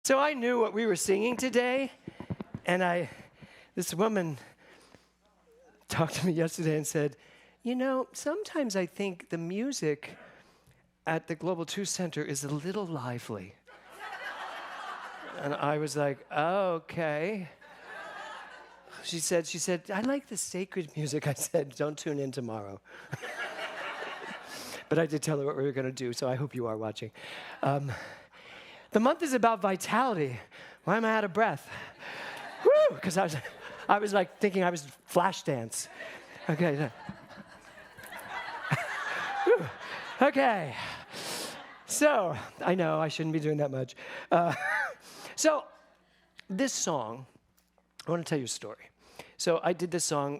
So I knew what we were singing today, and this woman talked to me yesterday and said, sometimes I think the music at the Global 2 Center is a little lively. And I was like, oh, okay. She said, I like the sacred music. I said, don't tune in tomorrow. But I did tell her what we were going to do, so I hope you are watching. The month is about vitality. Why am I out of breath? Woo! Because I was like thinking I was Flashdance. Okay. Okay. So, I know I shouldn't be doing that much. So, this song, I want to tell you a story. So I did this song,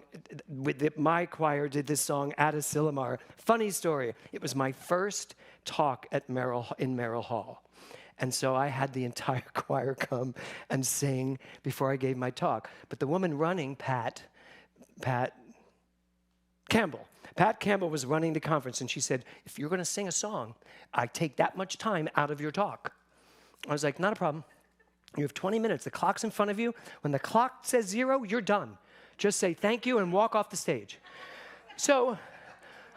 my choir did this song at a Sillamar. Funny story, it was my first talk in Merrill Hall. And so I had the entire choir come and sing before I gave my talk. But the woman running, Pat Campbell was running the conference, and she said, if you're going to sing a song, I take that much time out of your talk. I was like, not a problem. You have 20 minutes. The clock's in front of you. When the clock says 0, you're done. Just say thank you and walk off the stage. So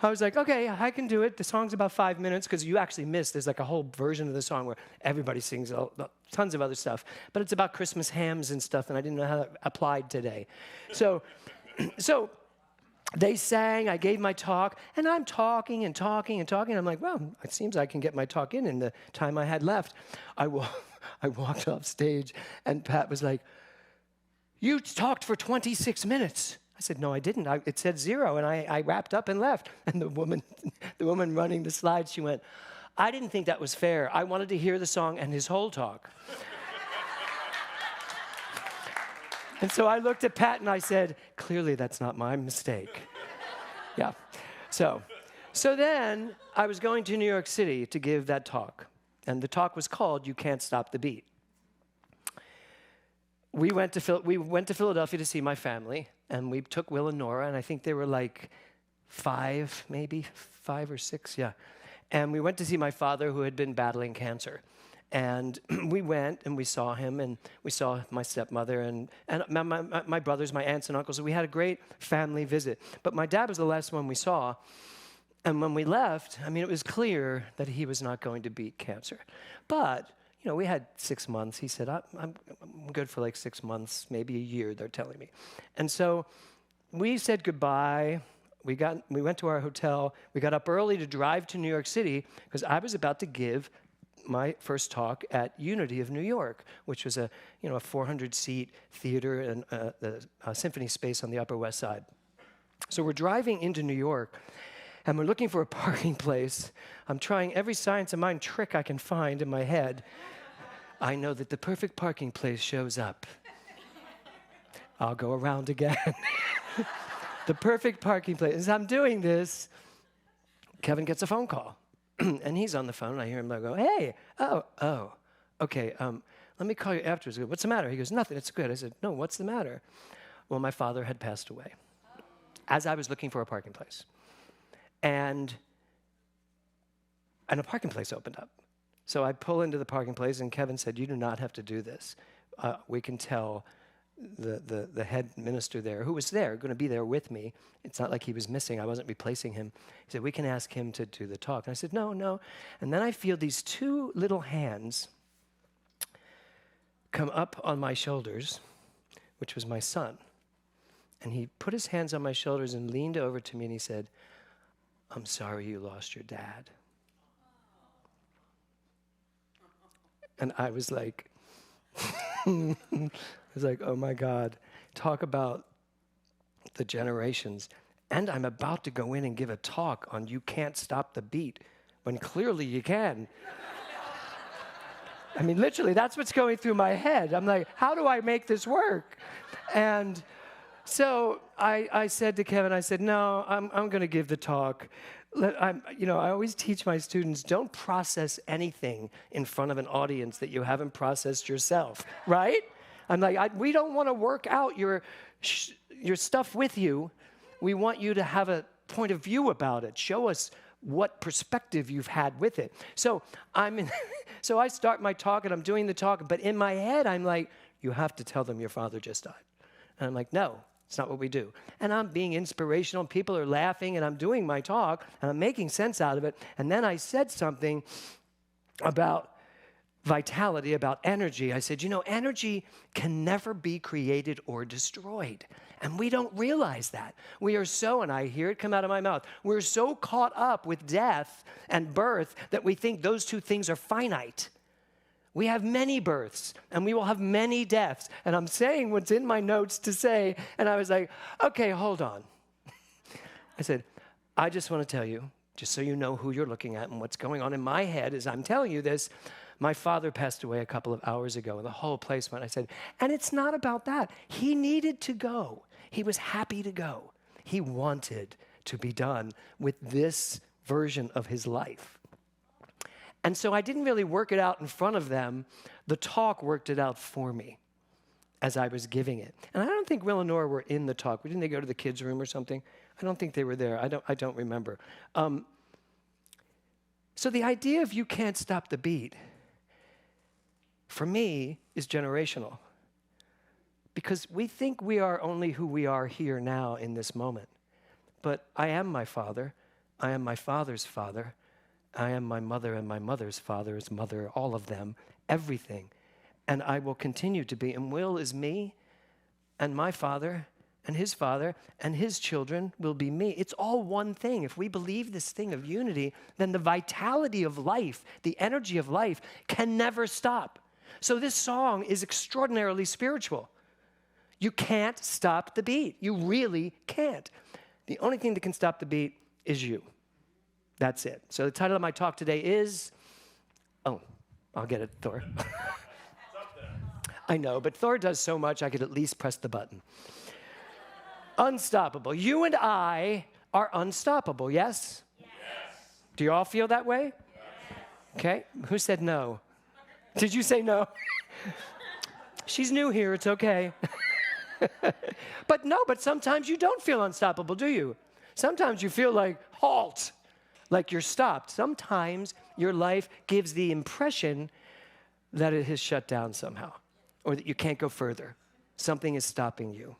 I was like, okay, I can do it. The song's about 5 minutes because you actually missed. There's like a whole version of the song where everybody sings tons of other stuff. But it's about Christmas hams and stuff, and I didn't know how that applied today. So they sang, I gave my talk, and I'm talking and talking and talking. I'm like, well, it seems I can get my talk in the time I had left. I walked off stage, and Pat was like, you talked for 26 minutes. I said, no, I didn't. It said 0, and I wrapped up and left. And the woman running the slides, she went, I didn't think that was fair. I wanted to hear the song and his whole talk. And so I looked at Pat and I said, clearly that's not my mistake. Yeah. So then I was going to New York City to give that talk. And the talk was called You Can't Stop the Beat. We went to Philadelphia to see my family, and we took Will and Nora, and I think they were like 5 or 6, yeah. And we went to see my father, who had been battling cancer. And we went and we saw him, and we saw my stepmother and my brothers, my aunts and uncles. So we had a great family visit. But my dad was the last one we saw. And when we left, it was clear that he was not going to beat cancer. But, we had 6 months. He said, I'm good for like 6 months, maybe a year, they're telling me. And so we said goodbye. We went to our hotel. We got up early to drive to New York City because I was about to give my first talk at Unity of New York, which was a 400-seat theater and a symphony space on the Upper West Side. So we're driving into New York, and we're looking for a parking place. I'm trying every science of mind trick I can find in my head. I know that the perfect parking place shows up. I'll go around again. The perfect parking place. As I'm doing this, Kevin gets a phone call. And he's on the phone, and I hear him go, hey, okay, let me call you afterwards. What's the matter? He goes, nothing, it's good. I said, no, what's the matter? Well, my father had passed away as I was looking for a parking place. And a parking place opened up. So I pull into the parking place, and Kevin said, you do not have to do this. We can tell the head minister there, who was there, going to be there with me. It's not like he was missing. I wasn't replacing him. He said, we can ask him to do the talk. And I said, no. And then I feel these 2 little hands come up on my shoulders, which was my son. And he put his hands on my shoulders and leaned over to me, and he said, I'm sorry you lost your dad. And I was like, oh my God, talk about the generations. And I'm about to go in and give a talk on You Can't Stop the Beat, when clearly you can. Literally, that's what's going through my head. I'm like, how do I make this work? And so I said to Kevin, no, I'm going to give the talk. I always teach my students, don't process anything in front of an audience that you haven't processed yourself, right? I'm like, we don't want to work out your stuff with you. We want you to have a point of view about it. Show us what perspective you've had with it. So so I start my talk and I'm doing the talk, but in my head I'm like, you have to tell them your father just died. And I'm like, no, it's not what we do. And I'm being inspirational, and people are laughing, and I'm doing my talk, and I'm making sense out of it. And then I said something about vitality, about energy. I said, energy can never be created or destroyed. And we don't realize that. We are so, and I hear it come out of my mouth, we're so caught up with death and birth that we think those two things are finite. We have many births, and we will have many deaths. And I'm saying what's in my notes to say, and I was like, okay, hold on. I said, I just want to tell you, just so you know who you're looking at and what's going on in my head as I'm telling you this, my father passed away a couple of hours ago, and the whole place went. I said, and it's not about that. He needed to go. He was happy to go. He wanted to be done with this version of his life. And so I didn't really work it out in front of them. The talk worked it out for me as I was giving it. And I don't think Will and Nora were in the talk. Didn't they go to the kids' room or something? I don't think they were there. I don't remember. So the idea of you can't stop the beat, for me, is generational. Because we think we are only who we are here now in this moment. But I am my father. I am my father's father. I am my mother and my mother's father's mother, all of them, everything. And I will continue to be. And Will is me, and my father, and his children will be me. It's all one thing. If we believe this thing of unity, then the vitality of life, the energy of life, can never stop. So this song is extraordinarily spiritual. You can't stop the beat. You really can't. The only thing that can stop the beat is you. That's it. So the title of my talk today is, I'll get it, Thor. I know, but Thor does so much I could at least press the button. Unstoppable. You and I are unstoppable, yes? Yes. Do you all feel that way? Yes. Okay. Who said no? Did you say no? She's new here. It's okay. But sometimes you don't feel unstoppable, do you? Sometimes you feel like halt, like you're stopped. Sometimes your life gives the impression that it has shut down somehow, or that you can't go further. Something is stopping you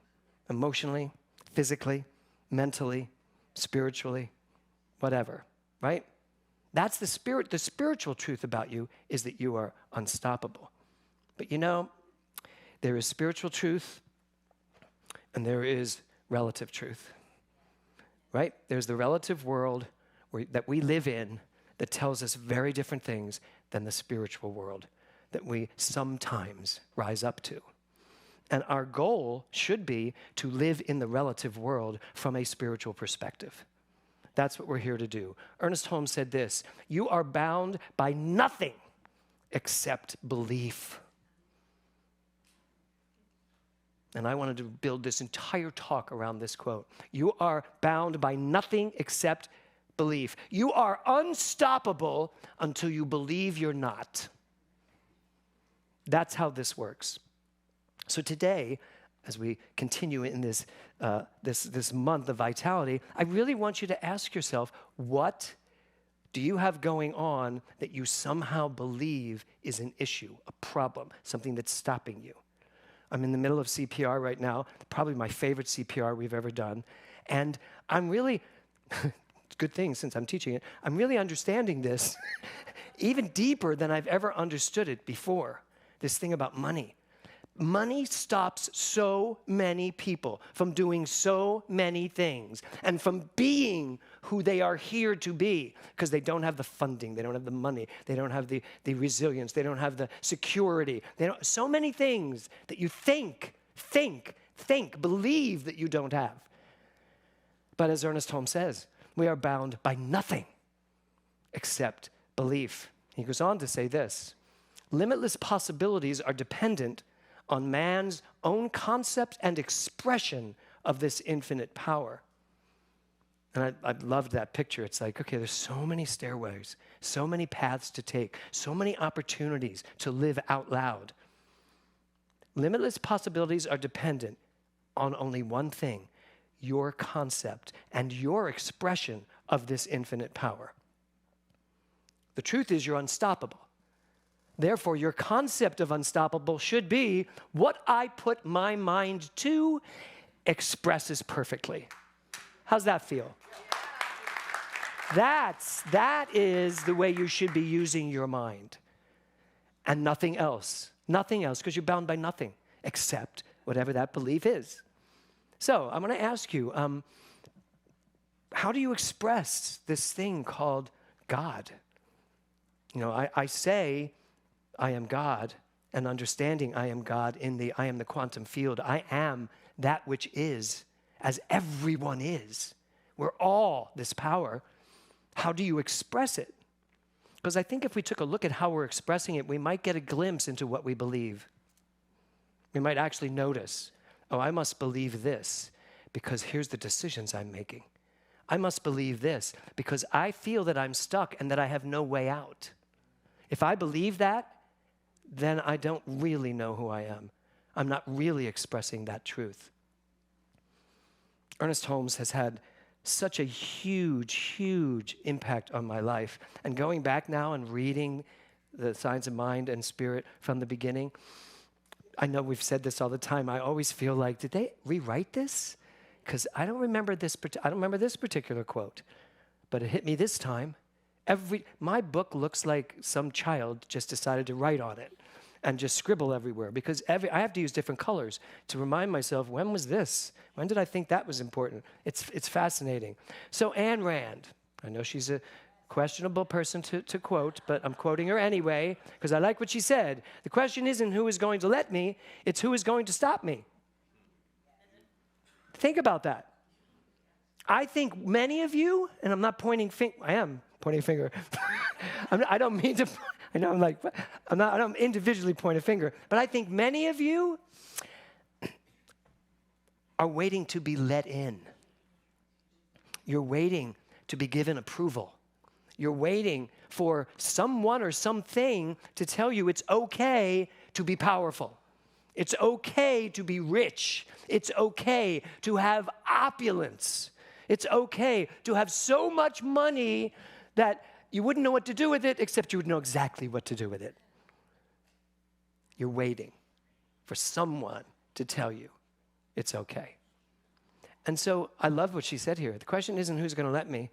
emotionally, physically, mentally, spiritually, whatever, right? That's the spiritual truth about you is that you are unstoppable. But there is spiritual truth and there is relative truth, right? There's the relative world that we live in that tells us very different things than the spiritual world that we sometimes rise up to. And our goal should be to live in the relative world from a spiritual perspective. That's what we're here to do. Ernest Holmes said this, "You are bound by nothing except belief." And I wanted to build this entire talk around this quote. You are bound by nothing except belief. You are unstoppable until you believe you're not. That's how this works. So today, as we continue in this month of vitality, I really want you to ask yourself, what do you have going on that you somehow believe is an issue, a problem, something that's stopping you? I'm in the middle of CPR right now, probably my favorite CPR we've ever done. And I'm really, it's a good thing since I'm teaching it, I'm really understanding this even deeper than I've ever understood it before, this thing about money. Money stops so many people from doing so many things and from being who they are here to be because they don't have the funding, they don't have the money, they don't have the resilience, they don't have the security. So many things that you think, believe that you don't have. But as Ernest Holmes says, we are bound by nothing except belief. He goes on to say this, limitless possibilities are dependent on man's own concept and expression of this infinite power. And I loved that picture. It's like, okay, there's so many stairways, so many paths to take, so many opportunities to live out loud. Limitless possibilities are dependent on only one thing, your concept and your expression of this infinite power. The truth is you're unstoppable. Therefore, your concept of unstoppable should be what I put my mind to expresses perfectly. How's that feel? That is the way you should be using your mind. And nothing else. Nothing else, because you're bound by nothing except whatever that belief is. So I'm going to ask you, how do you express this thing called God? You know, I say I am God, and understanding I am God I am the quantum field. I am that which is, as everyone is. We're all this power. How do you express it? Because I think if we took a look at how we're expressing it, we might get a glimpse into what we believe. We might actually notice, oh, I must believe this because here's the decisions I'm making. I must believe this because I feel that I'm stuck and that I have no way out. If I believe that, then I don't really know who I am. I'm not really expressing that truth. Ernest Holmes has had such a huge, huge impact on my life. And going back now and reading the Signs of Mind and Spirit from the beginning, I know we've said this all the time. I always feel like, did they rewrite this? Because I don't remember this particular quote, but it hit me this time. My book looks like some child just decided to write on it and just scribble everywhere because I have to use different colors to remind myself, when was this? When did I think that was important? It's fascinating. So Ayn Rand, I know she's a questionable person to quote, but I'm quoting her anyway because I like what she said. The question isn't who is going to let me, it's who is going to stop me. Think about that. I think many of you, and I'm not pointing I am pointing a finger. I don't mean to, I know I don't individually point a finger, but I think many of you are waiting to be let in. You're waiting to be given approval. You're waiting for someone or something to tell you it's okay to be powerful. It's okay to be rich. It's okay to have opulence. It's okay to have so much money that you wouldn't know what to do with it, except you would know exactly what to do with it. You're waiting for someone to tell you it's okay. And so I love what she said here. The question isn't who's going to let me,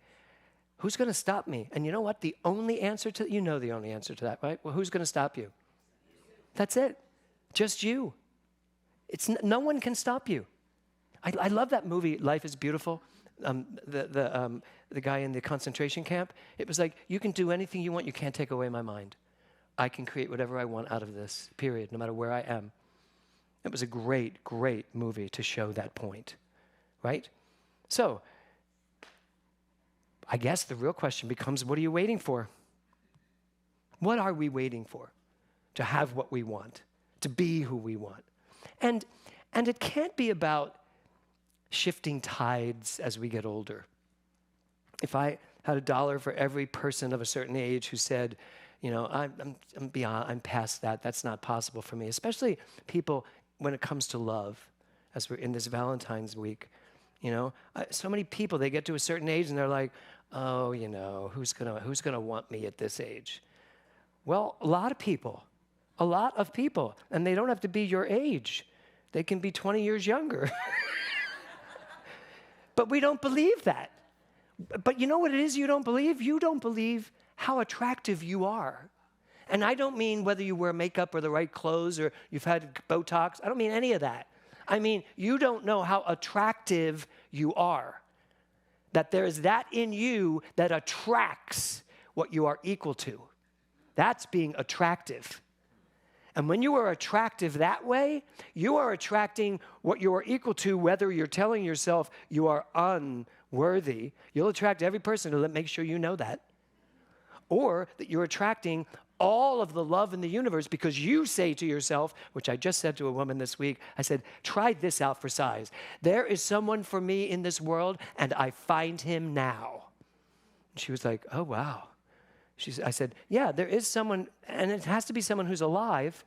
who's going to stop me? And you know what? The only answer to that, right? Well, who's going to stop you? That's it. Just you. No one can stop you. I love that movie, Life is Beautiful. The guy in the concentration camp. It was like, you can do anything you want. You can't take away my mind. I can create whatever I want out of this, period, no matter where I am. It was a great, great movie to show that point, right? So, I guess the real question becomes, what are you waiting for? What are we waiting for? To have what we want, to be who we want. And it can't be about shifting tides as we get older. If I had $1 for every person of a certain age who said, you know, I'm past that, that's not possible for me, especially people when it comes to love, as we're in this Valentine's week, you know, so many people, they get to a certain age and they're like, oh, you know, who's gonna want me at this age? Well, a lot of people, and they don't have to be your age. They can be 20 years younger. But we don't believe that. But you know what it is you don't believe? You don't believe how attractive you are. And I don't mean whether you wear makeup or the right clothes or you've had Botox. I don't mean any of that. I mean, you don't know how attractive you are. That there is that in you that attracts what you are equal to. That's being attractive. And when you are attractive that way, you are attracting what you are equal to, whether you're telling yourself you are unworthy. You'll attract every person to make sure you know that. Or that you're attracting all of the love in the universe because you say to yourself, which I just said to a woman this week, I said, try this out for size. There is someone for me in this world, and I find him now. And she was like, oh, wow. I said, yeah, there is someone, and it has to be someone who's alive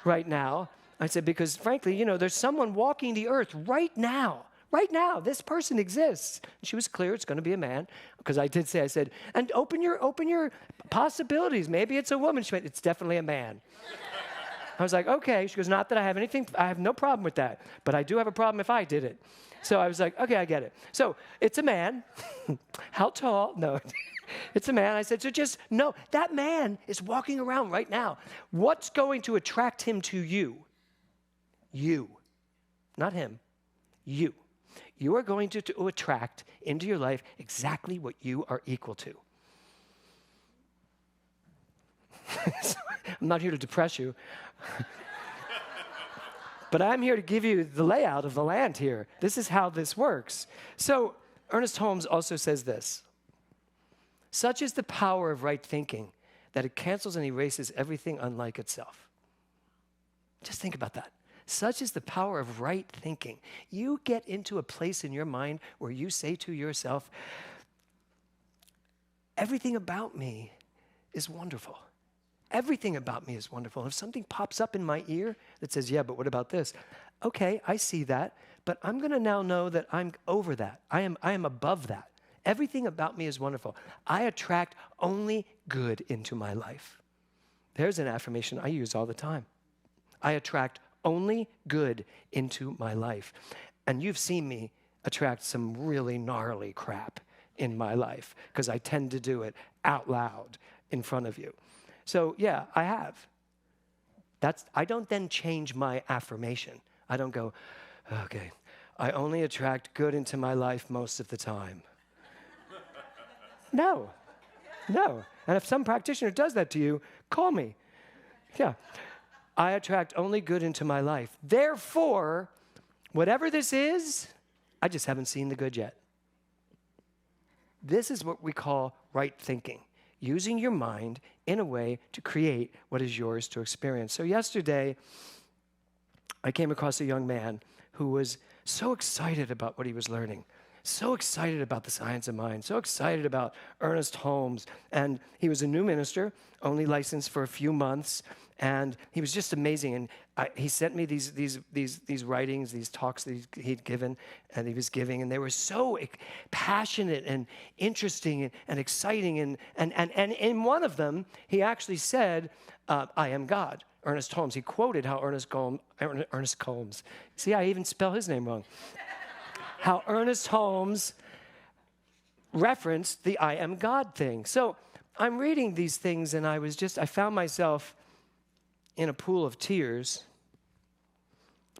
right now. I said, because frankly, you know, there's someone walking the earth right now, Right now, this person exists. And she was clear it's going to be a man, because I said, and open your possibilities. Maybe it's a woman. She went, it's definitely a man. I was like, okay. She goes, not that I have no problem with that, but I do have a problem if I did it. So I was like, okay, I get it. So it's a man. How tall? No, it's a man. I said, so just know that man is walking around right now. What's going to attract him to you? You, not him, you. You are going to attract into your life exactly what you are equal to. I'm not here to depress you. But I'm here to give you the layout of the land here. This is how this works. So Ernest Holmes also says this. Such is the power of right thinking that it cancels and erases everything unlike itself. Just think about that. Such is the power of right thinking. You get into a place in your mind where you say to yourself, everything about me is wonderful. Everything about me is wonderful. If something pops up in my ear that says, yeah, but what about this? Okay, I see that, but I'm going to now know that I'm over that. I am above that. Everything about me is wonderful. I attract only good into my life. There's an affirmation I use all the time. I attract only good into my life. And you've seen me attract some really gnarly crap in my life because I tend to do it out loud in front of you. So yeah, I have. I don't then change my affirmation. I don't go, okay, I only attract good into my life most of the time. No. And if some practitioner does that to you, call me. Yeah. I attract only good into my life. Therefore, whatever this is, I just haven't seen the good yet. This is what we call right thinking. Using your mind in a way to create what is yours to experience. So yesterday, I came across a young man who was so excited about what he was learning, so excited about the science of mind, so excited about Ernest Holmes. And he was a new minister, only licensed for a few months, and he was just amazing. And he sent me these writings, these talks that he'd given, and he was giving, and they were so passionate and interesting and exciting. And in one of them, he actually said, "I am God." Ernest Holmes. He quoted how Ernest Holmes. See, I even spell his name wrong. How Ernest Holmes referenced the "I am God" thing. So I'm reading these things, and I found myself in a pool of tears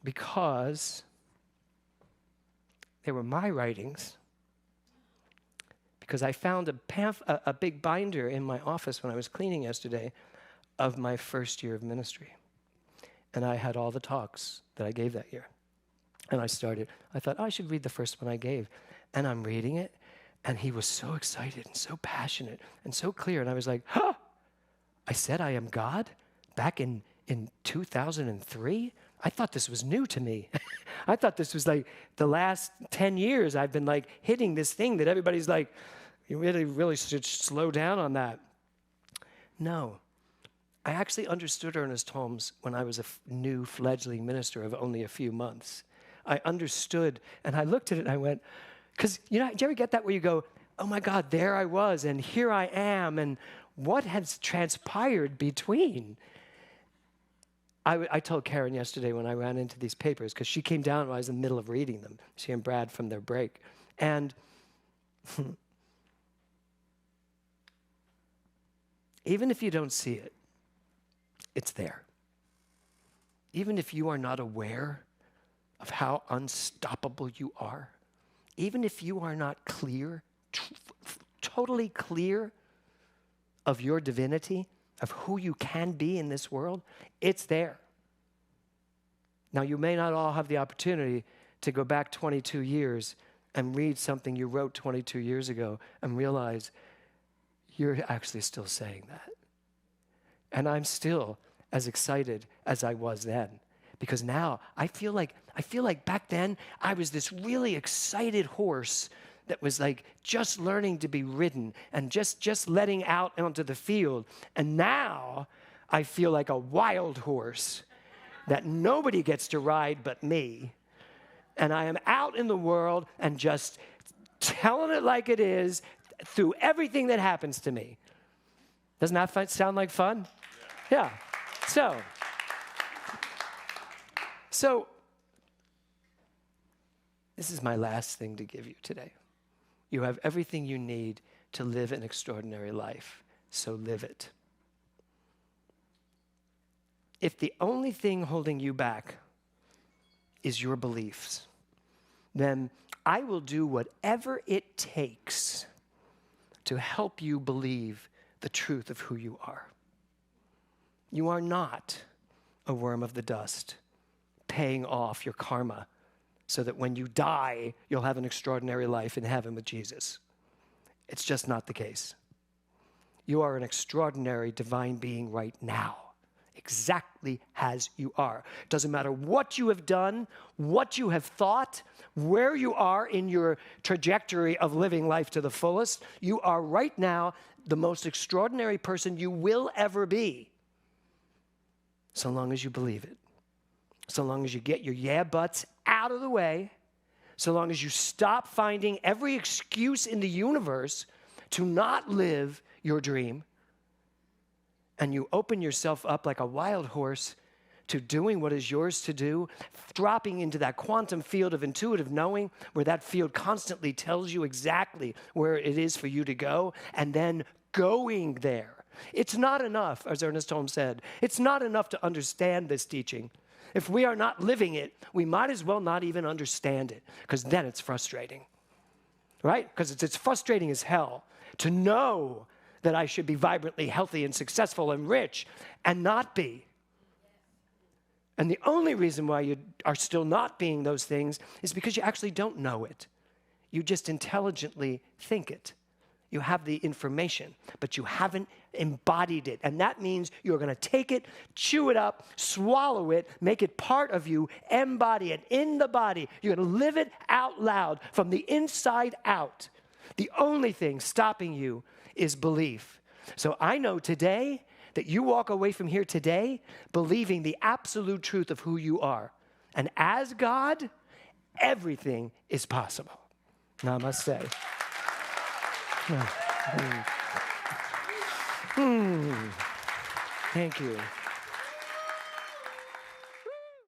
because they were my writings. Because I found a big binder in my office when I was cleaning yesterday of my first year of ministry. And I had all the talks that I gave that year. And I thought, I should read the first one I gave. And I'm reading it, and he was so excited and so passionate and so clear. And I was like, huh! I said I am God back in 2003? I thought this was new to me. I thought this was like the last 10 years I've been like hitting this thing that everybody's like, you really should slow down on that. No. I actually understood Ernest Holmes when I was a new fledgling minister of only a few months. I understood, and I looked at it and I went, because, do you ever get that where you go, oh my God, there I was, and here I am, and what has transpired between? I told Karen yesterday when I ran into these papers, because she came down when I was in the middle of reading them, she and Brad from their break, and even if you don't see it, it's there. Even if you are not aware of how unstoppable you are, even if you are not clear, totally clear of your divinity, of who you can be in this world, it's there. Now, you may not all have the opportunity to go back 22 years and read something you wrote 22 years ago and realize you're actually still saying that. And I'm still as excited as I was then. Because now I feel like back then I was this really excited horse that was like just learning to be ridden and just letting out onto the field. And now I feel like a wild horse that nobody gets to ride but me. And I am out in the world and just telling it like it is through everything that happens to me. Doesn't that sound like fun? Yeah. So, this is my last thing to give you today. You have everything you need to live an extraordinary life, so live it. If the only thing holding you back is your beliefs, then I will do whatever it takes to help you believe the truth of who you are. You are not a worm of the dust, paying off your karma so that when you die, you'll have an extraordinary life in heaven with Jesus. It's just not the case. You are an extraordinary divine being right now, exactly as you are. Doesn't matter what you have done, what you have thought, where you are in your trajectory of living life to the fullest. You are right now the most extraordinary person you will ever be, so long as you believe it. So long as you get your yeah buts out of the way, so long as you stop finding every excuse in the universe to not live your dream, and you open yourself up like a wild horse to doing what is yours to do, dropping into that quantum field of intuitive knowing where that field constantly tells you exactly where it is for you to go, and then going there. It's not enough, as Ernest Holmes said, it's not enough to understand this teaching. If we are not living it, we might as well not even understand it, because then it's frustrating, right? Because it's frustrating as hell to know that I should be vibrantly healthy and successful and rich and not be. And the only reason why you are still not being those things is because you actually don't know it. You just intelligently think it. You have the information, but you haven't embodied it. And that means you're going to take it, chew it up, swallow it, make it part of you, embody it in the body. You're going to live it out loud from the inside out. The only thing stopping you is belief. So I know today that you walk away from here today believing the absolute truth of who you are. And as God, everything is possible. Namaste. Thank you.